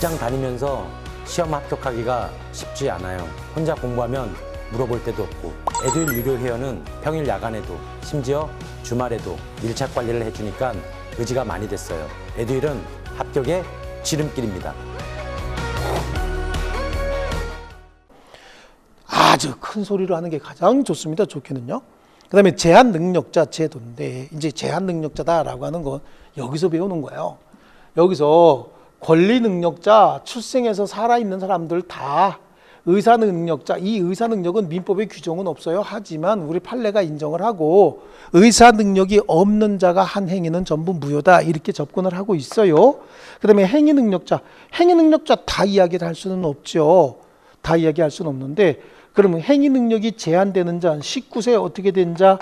직장 다니면서 시험 합격하기가 쉽지 않아요. 혼자 공부하면 물어볼 데도 없고, 에듀윌 유료 회원은 평일 야간에도 심지어 주말에도 밀착 관리를 해주니까 의지가 많이 됐어요. 에듀윌은 합격의 지름길입니다. 아주 큰 소리로 하는 게 가장 좋습니다. 좋게는요. 그 다음에 제한 능력자 제도인데, 이제 제한 능력자다라고 하는 건 여기서 배우는 거예요. 여기서 권리 능력자, 출생해서 살아있는 사람들 다 의사 능력자, 이 의사 능력은 민법에 규정은 없어요. 하지만 우리 판례가 인정을 하고 의사 능력이 없는 자가 한 행위는 전부 무효다, 이렇게 접근을 하고 있어요. 그 다음에 행위 능력자 다 이야기를 할 수는 없죠. 다 이야기할 수는 없는데, 그러면 행위 능력이 제한되는 자, 19세 어떻게 된 자,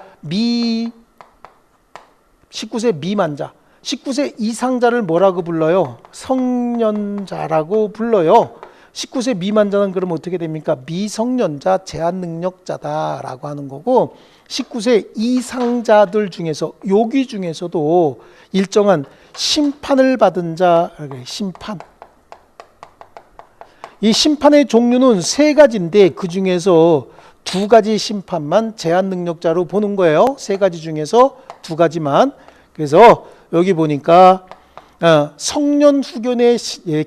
19세 미만 자, 19세 이상자를 뭐라고 불러요? 성년자라고 불러요. 19세 미만자는 그럼 어떻게 됩니까? 미성년자 제한 능력자다라고 하는 거고, 19세 이상자들 중에서, 여기 중에서도 일정한 심판을 받은 자, 심판. 이 심판의 종류는 세 가지인데 그 중에서 두 가지 심판만 제한 능력자로 보는 거예요. 세 가지 중에서 두 가지만. 그래서 여기 보니까 성년 후견의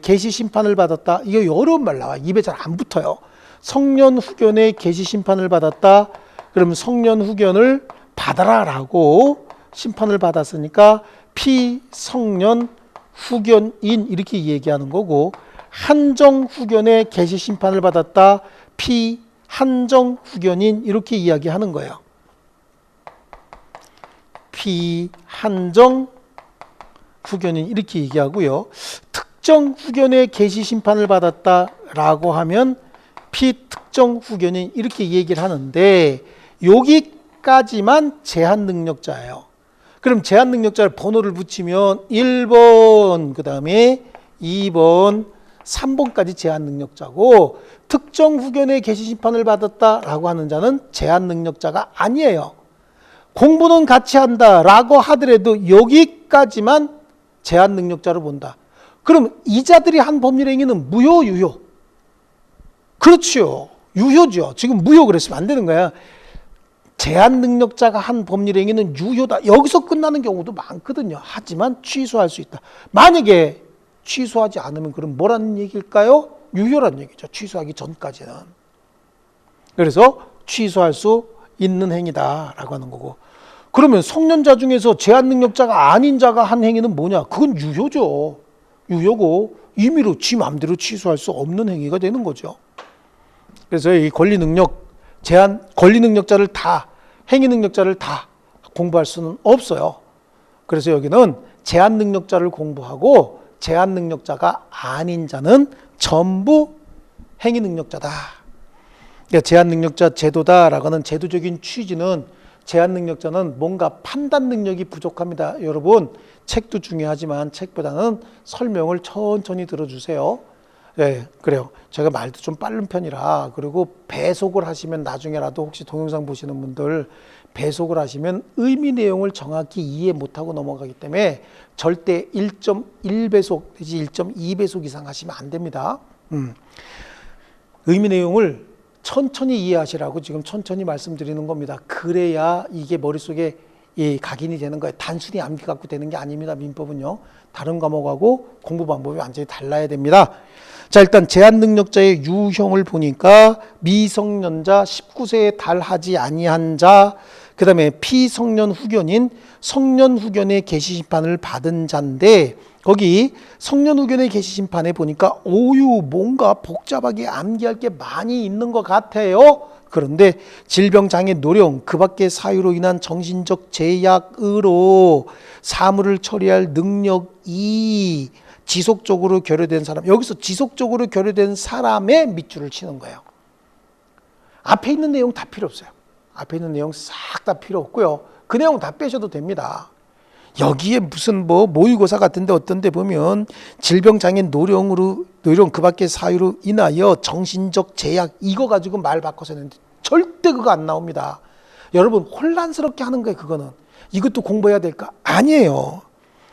계시 심판을 받았다. 이게 여러 말 나와. 입에 잘 안 붙어요. 성년 후견의 계시 심판을 받았다. 그러면 성년 후견을 받아라라고 심판을 받았으니까 피성년 후견인 이렇게 얘기하는 거고, 한정 후견의 계시 심판을 받았다. 피한정 후견인 이렇게 이야기하는 거예요. 피한정 후견인 이렇게 얘기하고요. 특정 후견의 계시 심판을 받았다라고 하면 피특정 후견인 이렇게 얘기를 하는데, 여기까지만 제한 능력자예요. 그럼 제한 능력자를 번호를 붙이면 1번, 그 다음에 2번, 3번까지 제한 능력자고, 특정 후견의 계시 심판을 받았다라고 하는 자는 제한 능력자가 아니에요. 공부는 같이 한다라고 하더라도 여기까지만 제한 능력자로 본다. 그럼 이 자들이 한 법률 행위는 무효, 유효? 그렇죠. 유효죠. 지금 무효 그랬으면 안 되는 거야. 제한 능력자가 한 법률 행위는 유효다. 여기서 끝나는 경우도 많거든요. 하지만 취소할 수 있다. 만약에 취소하지 않으면 그럼 뭐라는 얘기일까요? 유효란 얘기죠. 취소하기 전까지는. 그래서 취소할 수 있는 행위다라고 하는 거고, 그러면 성년자 중에서 제한 능력자가 아닌 자가 한 행위는 뭐냐? 그건 유효죠. 유효고 임의로 지 마음대로 취소할 수 없는 행위가 되는 거죠. 그래서 이 권리 능력자를 다, 행위 능력자를 다 공부할 수는 없어요. 그래서 여기는 제한 능력자를 공부하고 제한 능력자가 아닌 자는 전부 행위 능력자다. 그러니까 제한 능력자 제도다라고 하는 제도적인 취지는, 제한 능력자는 뭔가 판단 능력이 부족합니다. 여러분, 책도 중요하지만 책보다는 설명을 천천히 들어주세요. 네, 그래요. 제가 말도 좀 빠른 편이라, 그리고 배속을 하시면 나중에라도 혹시 동영상 보시는 분들 배속을 하시면 의미 내용을 정확히 이해 못하고 넘어가기 때문에 절대 1.1배속 내지 1.2배속 이상 하시면 안 됩니다. 의미 내용을 천천히 이해하시라고 지금 천천히 말씀드리는 겁니다. 그래야 이게 머릿속에 각인이 되는 거예요. 단순히 암기 갖고 되는 게 아닙니다. 민법은요. 다른 과목하고 공부 방법이 완전히 달라야 됩니다. 자, 일단 제한 능력자의 유형을 보니까 미성년자, 19세에 달하지 아니한 자, 그 다음에 피성년 후견인, 성년 후견의 계시 심판을 받은 자인데, 거기 성년 후견의 계시 심판에 보니까 뭔가 복잡하게 암기할 게 많이 있는 것 같아요. 그런데 질병, 장애, 노령, 그 밖의 사유로 인한 정신적 제약으로 사물을 처리할 능력이 지속적으로 결여된 사람, 여기서 지속적으로 결여된 사람의 밑줄을 치는 거예요. 앞에 있는 내용 다 필요 없어요. 앞에 있는 내용 싹 다 필요 없고요. 그 내용 다 빼셔도 됩니다. 여기에 무슨 모의고사 같은데 어떤 데 보면 질병, 장애, 노령 그 밖의 사유로 인하여 정신적 제약, 이거 가지고 말 바꿔서 했는데 절대 그거 안 나옵니다. 여러분 혼란스럽게 하는 거예요. 그거는 이것도 공부해야 될까? 아니에요.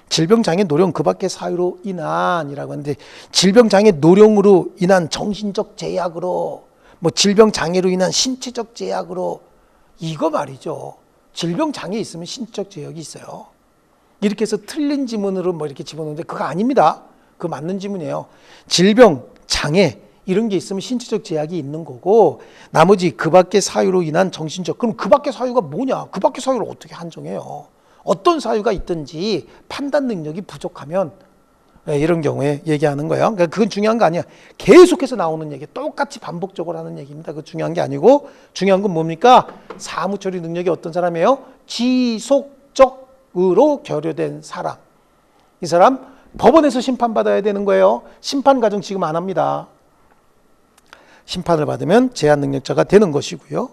질병장애 노령 그 밖의 사유로 인한이라고 하는데, 질병장애 노령으로 인한 정신적 제약으로, 뭐 질병장애로 인한 신체적 제약으로, 이거 말이죠. 질병장애 있으면 신체적 제약이 있어요. 이렇게 해서 틀린 지문으로 뭐 이렇게 집어넣는데 그거 아닙니다. 그거 맞는 지문이에요. 질병, 장애 이런 게 있으면 신체적 제약이 있는 거고, 나머지 그 밖의 사유로 인한 정신적, 그럼 그 밖의 사유가 뭐냐? 그 밖의 사유를 어떻게 한정해요? 어떤 사유가 있든지 판단 능력이 부족하면 이런 경우에 얘기하는 거예요. 그러니까 그건 중요한 거 아니야. 계속해서 나오는 얘기, 똑같이 반복적으로 하는 얘기입니다. 그거 중요한 게 아니고, 중요한 건 뭡니까? 사무처리 능력이 어떤 사람이에요? 지속적으로 결여된 사람. 이 사람 법원에서 심판받아야 되는 거예요. 심판 과정 지금 안 합니다. 심판을 받으면 제한 능력자가 되는 것이고요.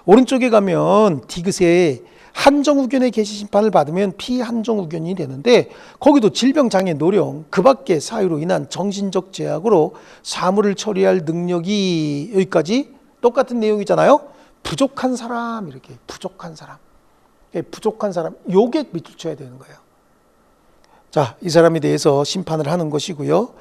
오른쪽에 가면 디귿에 한정후견의 개시 심판을 받으면 피한정후견이 되는데, 거기도 질병장애 노령 그 밖의 사유로 인한 정신적 제약으로 사무를 처리할 능력이, 여기까지 똑같은 내용이잖아요. 부족한 사람, 이렇게 부족한 사람, 부족한 사람, 요게 밑줄 쳐야 되는 거예요. 자, 이 사람에 대해서 심판을 하는 것이고요.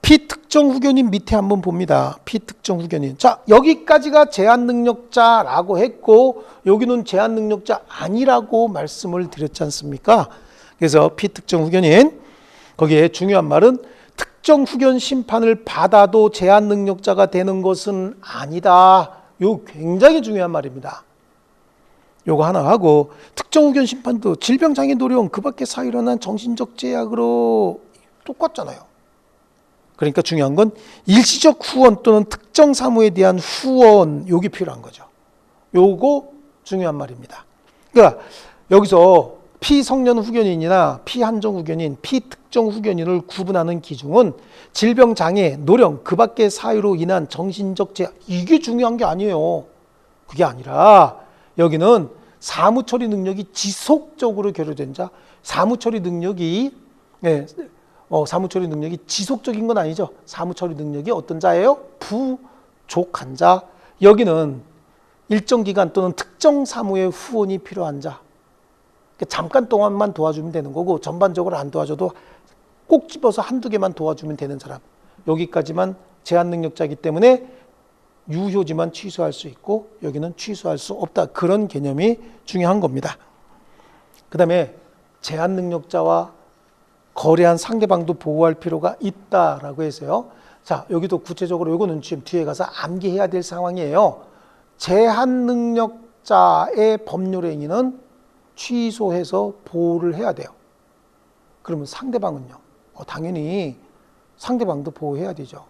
피특정 후견인 밑에 한번 봅니다. 피특정 후견인. 자, 여기까지가 제한 능력자라고 했고, 여기는 제한 능력자 아니라고 말씀을 드렸지 않습니까? 그래서 피특정 후견인, 거기에 중요한 말은 특정 후견 심판을 받아도 제한 능력자가 되는 것은 아니다. 요 굉장히 중요한 말입니다. 요거 하나 하고, 특정 후견 심판도 질병장애 노령 그 밖의 사유로 난 정신적 제약으로 똑같잖아요. 그러니까 중요한 건 일시적 후원 또는 특정 사무에 대한 후원, 요게 필요한 거죠. 요거 중요한 말입니다. 그러니까 여기서 피성년 후견인이나 피한정 후견인, 피특정 후견인을 구분하는 기준은 질병장애, 노령 그 밖의 사유로 인한 정신적 제약, 이게 중요한 게 아니에요. 그게 아니라 여기는 사무처리 능력이 지속적으로 결여된 자, 사무처리 능력이 사무처리 능력이 지속적인 건 아니죠. 사무처리 능력이 어떤 자예요? 부족한 자. 여기는 일정 기간 또는 특정 사무의 후원이 필요한 자. 그러니까 잠깐 동안만 도와주면 되는 거고, 전반적으로 안 도와줘도 꼭 집어서 한두 개만 도와주면 되는 사람. 여기까지만 제한 능력자이기 때문에 유효지만 취소할 수 있고, 여기는 취소할 수 없다. 그런 개념이 중요한 겁니다. 그 다음에 제한 능력자와 거래한 상대방도 보호할 필요가 있다라고 해서요. 자, 여기도 구체적으로 이거는 지금 뒤에 가서 암기해야 될 상황이에요. 제한 능력자의 법률 행위는 취소해서 보호를 해야 돼요. 그러면 상대방은요? 당연히 상대방도 보호해야 되죠.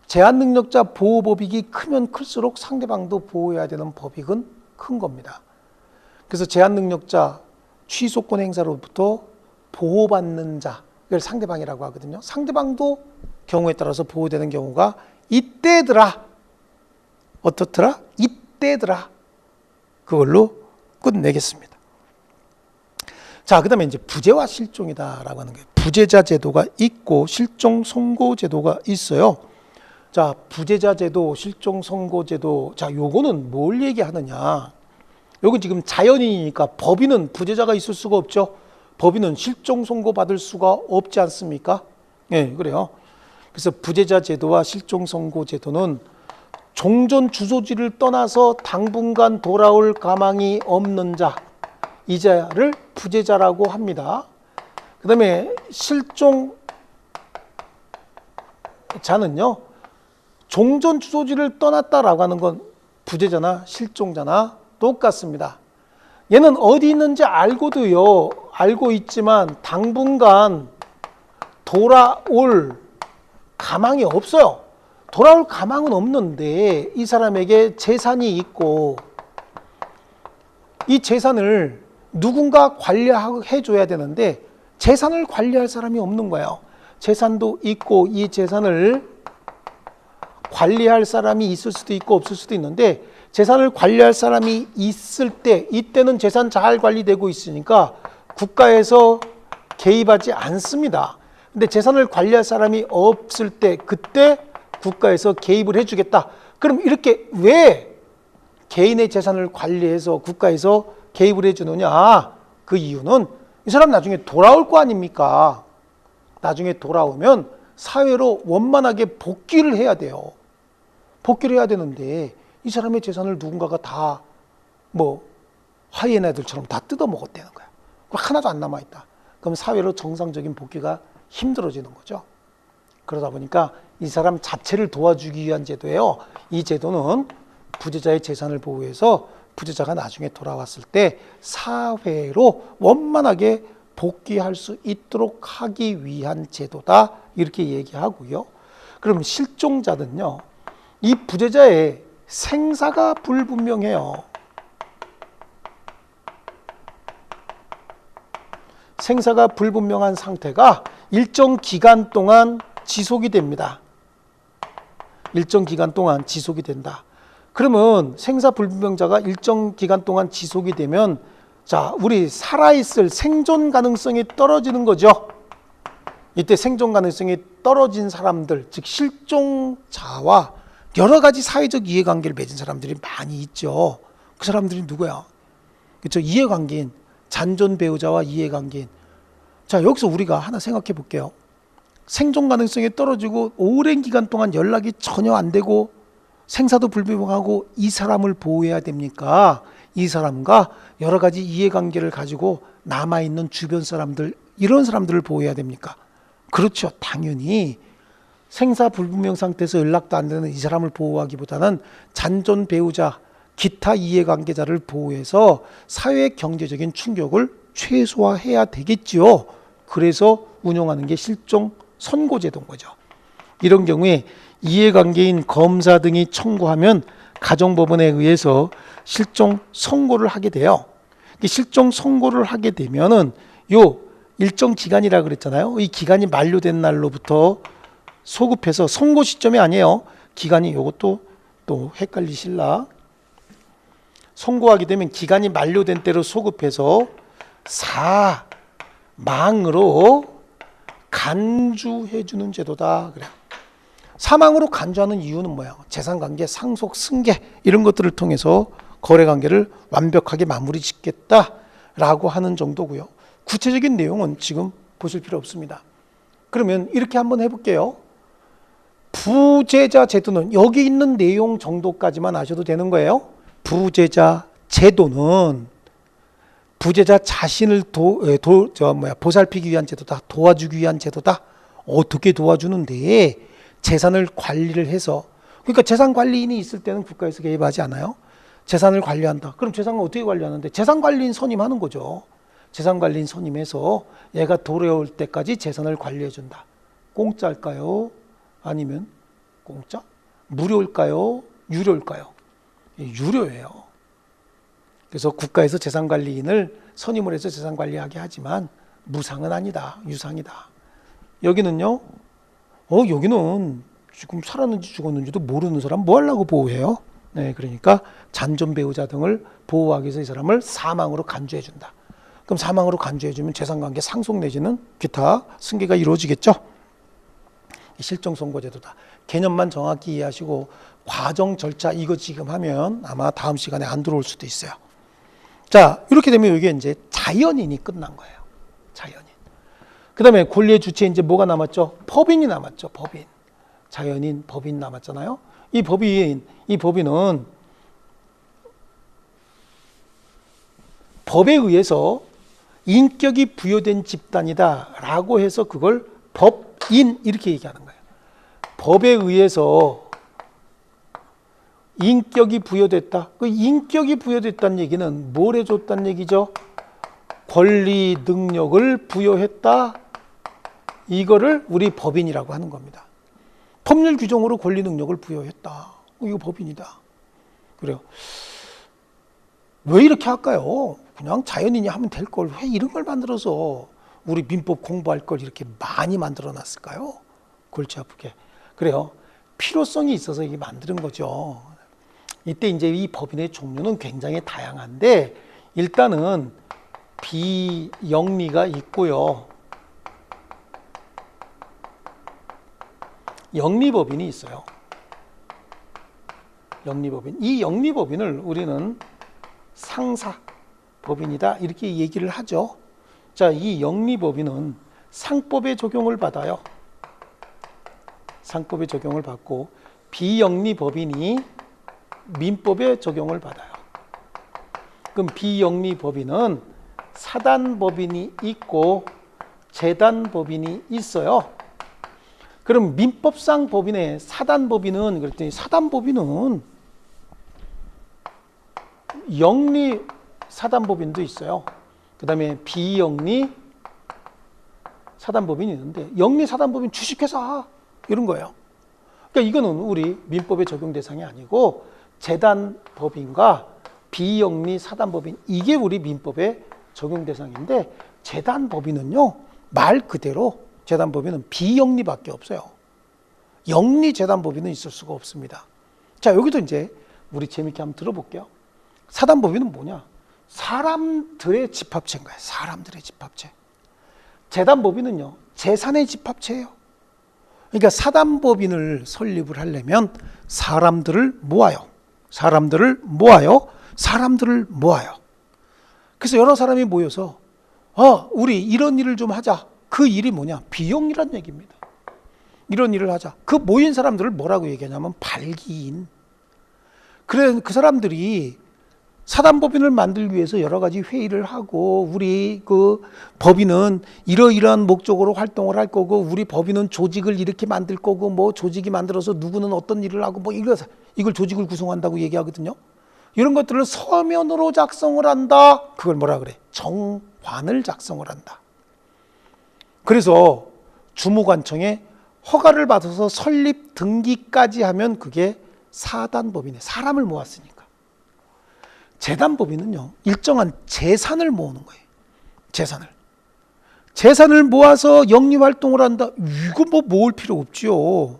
제한 능력자 보호법익이 크면 클수록 상대방도 보호해야 되는 법익은 큰 겁니다. 그래서 제한 능력자 취소권 행사로부터 보호받는 자, 이걸 상대방이라고 하거든요. 상대방도 경우에 따라서 보호되는 경우가 이때더라. 어떻더라? 이때더라. 그걸로 끝내겠습니다. 자, 그 다음에 이제 부재와 실종이다라고 하는 거예요. 부재자 제도가 있고 실종 선고 제도가 있어요. 자, 부재자 제도, 실종 선고 제도. 자, 요거는 뭘 얘기하느냐? 요건 지금 자연인이니까 법인은 부재자가 있을 수가 없죠. 법인은 실종 선고 받을 수가 없지 않습니까? 네, 그래요. 그래서 부재자 제도와 실종 선고 제도는 종전 주소지를 떠나서 당분간 돌아올 가망이 없는 자, 이 자를 부재자라고 합니다. 그 다음에 실종자는요, 종전 주소지를 떠났다라고 하는 건 부재자나 실종자나 똑같습니다. 얘는 어디 있는지 알고도요, 알고 있지만 당분간 돌아올 가망이 없어요. 돌아올 가망은 없는데 이 사람에게 재산이 있고, 이 재산을 누군가 관리해 줘야 되는데 재산을 관리할 사람이 없는 거예요. 재산도 있고 이 재산을 관리할 사람이 있을 수도 있고 없을 수도 있는데, 재산을 관리할 사람이 있을 때, 이때는 재산 잘 관리되고 있으니까 국가에서 개입하지 않습니다. 근데 재산을 관리할 사람이 없을 때, 그때 국가에서 개입을 해주겠다. 그럼 이렇게 왜 개인의 재산을 관리해서 국가에서 개입을 해주느냐? 그 이유는 이 사람 나중에 돌아올 거 아닙니까? 나중에 돌아오면 사회로 원만하게 복귀를 해야 돼요. 복귀를 해야 되는데 이 사람의 재산을 누군가가 다 뭐 하이에나들처럼 다 뜯어먹었다는 거야. 하나도 안 남아있다. 그럼 사회로 정상적인 복귀가 힘들어지는 거죠. 그러다 보니까 이 사람 자체를 도와주기 위한 제도예요. 이 제도는 부재자의 재산을 보호해서 부재자가 나중에 돌아왔을 때 사회로 원만하게 복귀할 수 있도록 하기 위한 제도다, 이렇게 얘기하고요. 그럼 실종자는요, 이 부재자의 생사가 불분명해요. 생사가 불분명한 상태가 일정 기간 동안 지속이 됩니다. 일정 기간 동안 지속이 된다. 그러면 생사 불분명자가 일정 기간 동안 지속이 되면, 자, 우리 살아있을 생존 가능성이 떨어지는 거죠. 이때 생존 가능성이 떨어진 사람들, 즉 실종자와 여러 가지 사회적 이해관계를 맺은 사람들이 많이 있죠. 그 사람들이 누구야? 그렇죠. 이해관계인, 잔존 배우자와 이해관계인. 자, 여기서 우리가 하나 생각해 볼게요. 생존 가능성이 떨어지고 오랜 기간 동안 연락이 전혀 안 되고 생사도 불분명하고 이 사람을 보호해야 됩니까? 이 사람과 여러 가지 이해관계를 가지고 남아있는 주변 사람들, 이런 사람들을 보호해야 됩니까? 그렇죠. 당연히 생사 불분명 상태에서 연락도 안 되는 이 사람을 보호하기보다는 잔존 배우자, 기타 이해관계자를 보호해서 사회 경제적인 충격을 최소화해야 되겠지요. 그래서 운영하는 게 실종 선고제도인 거죠. 이런 경우에 이해관계인 검사 등이 청구하면 가정법원에 의해서 실종 선고를 하게 돼요. 실종 선고를 하게 되면은 요 일정 기간이라 그랬잖아요. 이 기간이 만료된 날로부터 소급해서, 선고 시점이 아니에요. 기간이, 요것도 또 헷갈리실라. 선고하게 되면 기간이 만료된 때로 소급해서 사망으로 간주해 주는 제도다. 그래. 사망으로 간주하는 이유는 뭐야? 재산관계, 상속, 승계 이런 것들을 통해서 거래관계를 완벽하게 마무리 짓겠다라고 하는 정도고요. 구체적인 내용은 지금 보실 필요 없습니다. 그러면 이렇게 한번 해볼게요. 부재자 제도는 여기 있는 내용 정도까지만 아셔도 되는 거예요. 부재자 제도는 부재자 자신을 보살피기 위한 제도다, 도와주기 위한 제도다. 어떻게 도와주는데? 재산을 관리를 해서, 그러니까 재산 관리인이 있을 때는 국가에서 개입하지 않아요. 재산을 관리한다. 그럼 재산을 어떻게 관리하는데? 재산 관리인 선임하는 거죠. 재산 관리인 선임해서 얘가 돌아올 때까지 재산을 관리해 준다. 공짜일까요? 아니면 공짜? 무료일까요? 유료일까요? 유료예요. 그래서 국가에서 재산관리인을 선임을 해서 재산관리하게 하지만 무상은 아니다. 유상이다. 여기는요. 여기는 지금 살았는지 죽었는지도 모르는 사람 뭐 하려고 보호해요? 네, 그러니까 잔존 배우자 등을 보호하기 위해서 이 사람을 사망으로 간주해 준다. 그럼 사망으로 간주해 주면 재산관계 상속 내지는 기타 승계가 이루어지겠죠. 실종 선고제도다. 개념만 정확히 이해하시고 과정 절차 이거 지금 하면 아마 다음 시간에 안 들어올 수도 있어요. 자, 이렇게 되면 이게 이제 자연인이 끝난 거예요. 자연인. 그 다음에 권리의 주체 이제 뭐가 남았죠? 법인이 남았죠. 법인. 자연인, 법인 남았잖아요. 이 법인은 법에 의해서 인격이 부여된 집단이다라고 해서 그걸 법인 이렇게 얘기하는 거예요. 법에 의해서 인격이 부여됐다. 그 인격이 부여됐다는 얘기는 뭘 해줬다는 얘기죠? 권리, 능력을 부여했다. 이거를 우리 법인이라고 하는 겁니다. 법률 규정으로 권리, 능력을 부여했다. 이거 법인이다. 그래요. 왜 이렇게 할까요? 그냥 자연인이 하면 될 걸 왜 이런 걸 만들어서 우리 민법 공부할 걸 이렇게 많이 만들어 놨을까요? 골치 아프게. 그래요. 필요성이 있어서 이게 만드는 거죠. 이때 이제 이 법인의 종류는 굉장히 다양한데 일단은 비영리가 있고요. 영리법인이 있어요. 영리법인. 이 영리법인을 우리는 상사법인이다 이렇게 얘기를 하죠. 자, 이 영리법인은 상법의 적용을 받아요. 상법의 적용을 받고 비영리법인이 민법의 적용을 받아요. 그럼 비영리법인은 사단법인이 있고 재단법인이 있어요. 그럼 민법상 법인의 사단법인은 그랬더니 사단법인은 영리 사단법인도 있어요. 그 다음에 비영리 사단법인이 있는데 영리 사단법인 주식회사 이런 거예요. 그러니까 이거는 우리 민법의 적용 대상이 아니고 재단법인과 비영리 사단법인 이게 우리 민법의 적용 대상인데 재단법인은요 말 그대로 재단법인은 비영리밖에 없어요. 영리 재단법인은 있을 수가 없습니다. 자, 여기도 이제 우리 재밌게 한번 들어볼게요. 사단법인은 뭐냐? 사람들의 집합체인 거예요. 사람들의 집합체. 재단법인은요 재산의 집합체예요. 그러니까 사단법인을 설립을 하려면 사람들을 모아요. 사람들을 모아요. 그래서 여러 사람이 모여서 우리 이런 일을 좀 하자. 그 일이 뭐냐? 비영리란 얘기입니다. 이런 일을 하자. 그 모인 사람들을 뭐라고 얘기하냐면 발기인. 그래, 그 사람들이 사단법인을 만들기 위해서 여러 가지 회의를 하고 우리 그 법인은 이러이러한 목적으로 활동을 할 거고 우리 법인은 조직을 이렇게 만들 거고 뭐 조직이 만들어서 누구는 어떤 일을 하고 뭐 이걸 조직을 구성한다고 얘기하거든요. 이런 것들을 서면으로 작성을 한다. 그걸 뭐라 그래? 정관을 작성을 한다. 그래서 주무관청에 허가를 받아서 설립 등기까지 하면 그게 사단법인에 사람을 모았으니까. 재단법인은요 일정한 재산을 모으는 거예요. 재산을 모아서 영리활동을 한다. 이거 뭐 모을 필요 없지요.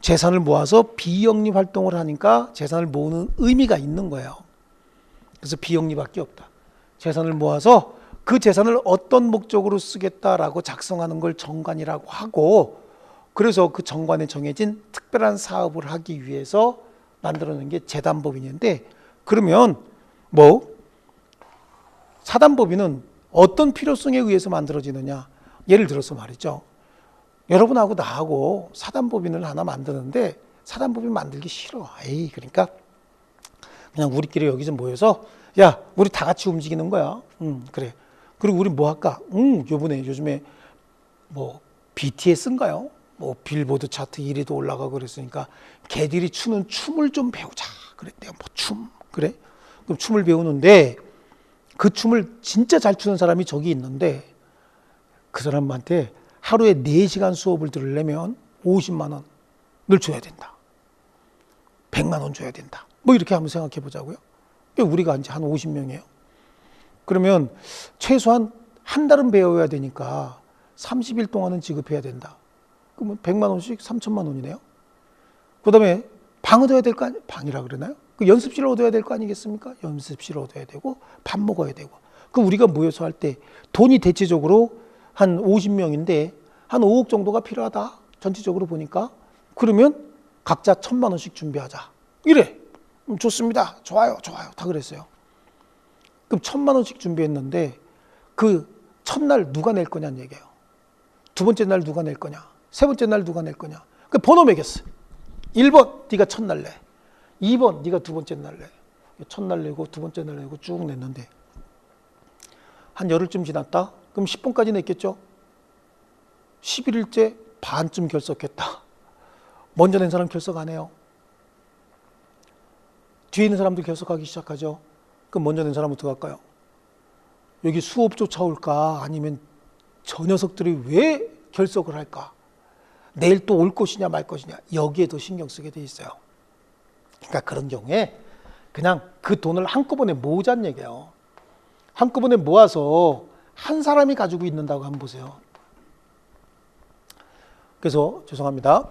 재산을 모아서 비영리활동을 하니까 재산을 모으는 의미가 있는 거예요. 그래서 비영리밖에 없다. 재산을 모아서 그 재산을 어떤 목적으로 쓰겠다라고 작성하는 걸 정관이라고 하고 그래서 그 정관에 정해진 특별한 사업을 하기 위해서 만들어낸 게 재단법인인데 그러면 뭐 사단법인은 어떤 필요성에 의해서 만들어지느냐? 예를 들어서 말이죠. 여러분하고 나하고 사단법인을 하나 만드는데 사단법인 만들기 싫어. 그러니까 그냥 우리끼리 여기서 모여서 야, 우리 다 같이 움직이는 거야. 그래. 그리고 우리 뭐 할까? 요즘에 뭐 BTS인가요? 뭐 빌보드 차트 1위도 올라가고 그랬으니까 걔들이 추는 춤을 좀 배우자. 그랬대요. 뭐 춤. 그래? 그럼 춤을 배우는데 그 춤을 진짜 잘 추는 사람이 저기 있는데 그 사람한테 하루에 4시간 수업을 들으려면 50만 원을 줘야 된다. 100만 원 줘야 된다. 뭐 이렇게 한번 생각해 보자고요. 우리가 이제 한 50명이에요. 그러면 최소한 한 달은 배워야 되니까 30일 동안은 지급해야 된다. 그러면 100만 원씩 3천만 원이네요. 그 다음에 방 얻어야 될 거 아니에요? 방이라 그러나요? 그 연습실을 얻어야 될 거 아니겠습니까? 연습실을 얻어야 되고 밥 먹어야 되고. 그럼 우리가 모여서 할 때 돈이 대체적으로 한 50명인데 한 5억 정도가 필요하다. 전체적으로 보니까. 그러면 각자 1,000만 원씩 준비하자. 이래. 좋습니다. 좋아요. 다 그랬어요. 그럼 1,000만 원씩 준비했는데 그 첫날 누가 낼 거냐는 얘기예요. 두 번째 날 누가 낼 거냐. 세 번째 날 누가 낼 거냐. 그 번호 매겼어. 1번 네가 첫날 내. 2번 네가 두 번째 날 내. 첫날 내고 두 번째 날 내고 쭉 냈는데 한 열흘쯤 지났다. 그럼 10번까지 냈겠죠. 11일째 반쯤 결석했다. 먼저 낸 사람 결석 안 해요. 뒤에 있는 사람들 결석하기 시작하죠. 그럼 먼저 낸 사람 어떻게 할까요? 여기 수업 쫓아올까? 아니면 저 녀석들이 왜 결석을 할까? 내일 또 올 것이냐 말 것이냐 여기에 더 신경 쓰게 돼 있어요. 그러니까 그런 경우에 그냥 그 돈을 한꺼번에 모으자는 얘기예요. 한꺼번에 모아서 한 사람이 가지고 있는다고 한번 보세요. 그래서 죄송합니다.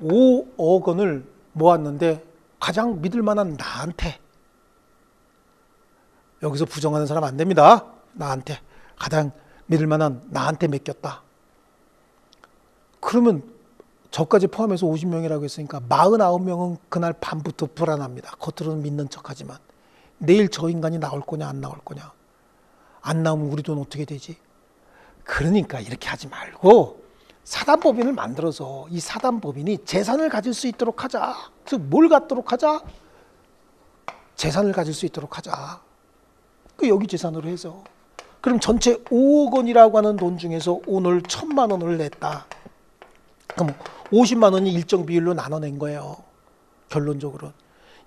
5억 원을 모았는데 가장 믿을 만한 나한테, 여기서 부정하는 사람 안 됩니다. 나한테 가장 믿을 만한 나한테 맡겼다. 그러면 저까지 포함해서 50명이라고 했으니까 49명은 그날 밤부터 불안합니다. 겉으로는 믿는 척하지만 내일 저 인간이 나올 거냐 안 나올 거냐. 안 나오면 우리 돈 어떻게 되지? 그러니까 이렇게 하지 말고 사단법인을 만들어서 이 사단법인이 재산을 가질 수 있도록 하자. 즉 뭘 갖도록 하자? 재산을 가질 수 있도록 하자. 그 여기 재산으로 해서 그럼 전체 5억 원이라고 하는 돈 중에서 오늘 1,000만 원을 냈다. 그럼 50만 원이 일정 비율로 나눠낸 거예요. 결론적으로는.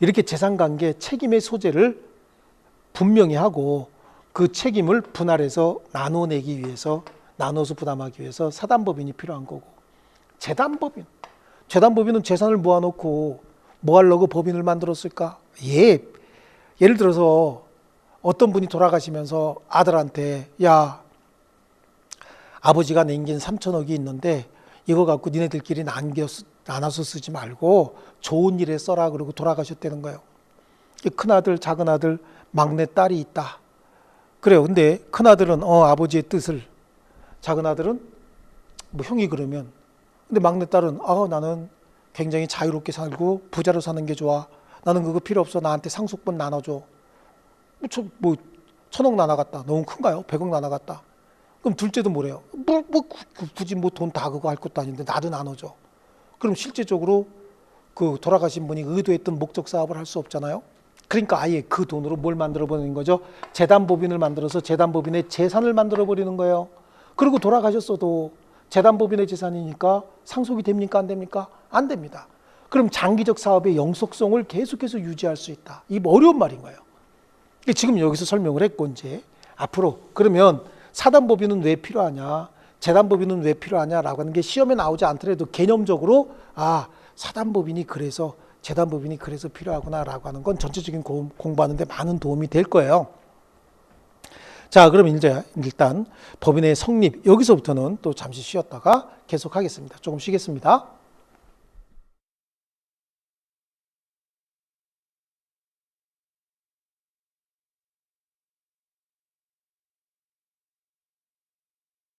이렇게 재산관계 책임의 소재를 분명히 하고 그 책임을 분할해서 나눠내기 위해서 나눠서 부담하기 위해서 사단법인이 필요한 거고 재단법인은 재산을 모아놓고 뭐 하려고 법인을 만들었을까? 예를 들어서 어떤 분이 돌아가시면서 아들한테 야 아버지가 남긴 3천억이 있는데 이거 갖고 니네들끼리 나눠서 쓰지 말고 좋은 일에 써라 그러고 돌아가셨다는 거예요. 큰아들 작은아들 막내딸이 있다. 그래요. 근데 큰아들은 아버지의 뜻을 작은아들은 뭐 형이 그러면 근데 막내딸은 나는 굉장히 자유롭게 살고 부자로 사는 게 좋아. 나는 그거 필요 없어. 나한테 상속분 나눠줘. 뭐 1,000억 나눠갔다. 너무 큰가요? 100억 나눠갔다. 그럼 둘째도 뭐래요? 굳이 뭐 돈 다 그거 할 것도 아닌데 나도 나눠줘. 그럼 실제적으로 그 돌아가신 분이 의도했던 목적 사업을 할 수 없잖아요. 그러니까 아예 그 돈으로 뭘 만들어 버리는 거죠? 재단법인을 만들어서 재단법인의 재산을 만들어 버리는 거예요. 그리고 돌아가셨어도 재단법인의 재산이니까 상속이 됩니까? 안 됩니까? 안 됩니다. 그럼 장기적 사업의 영속성을 계속해서 유지할 수 있다. 이 어려운 말인 거예요. 지금 여기서 설명을 했고 이제 앞으로 그러면 사단법인은 왜 필요하냐? 재단법인은 왜 필요하냐라고 하는 게 시험에 나오지 않더라도 개념적으로 사단법인이 그래서 재단법인이 그래서 필요하구나라고 하는 건 전체적인 공부하는 데 많은 도움이 될 거예요. 자, 그럼 이제 일단 법인의 성립 여기서부터는 또 잠시 쉬었다가 계속하겠습니다. 조금 쉬겠습니다.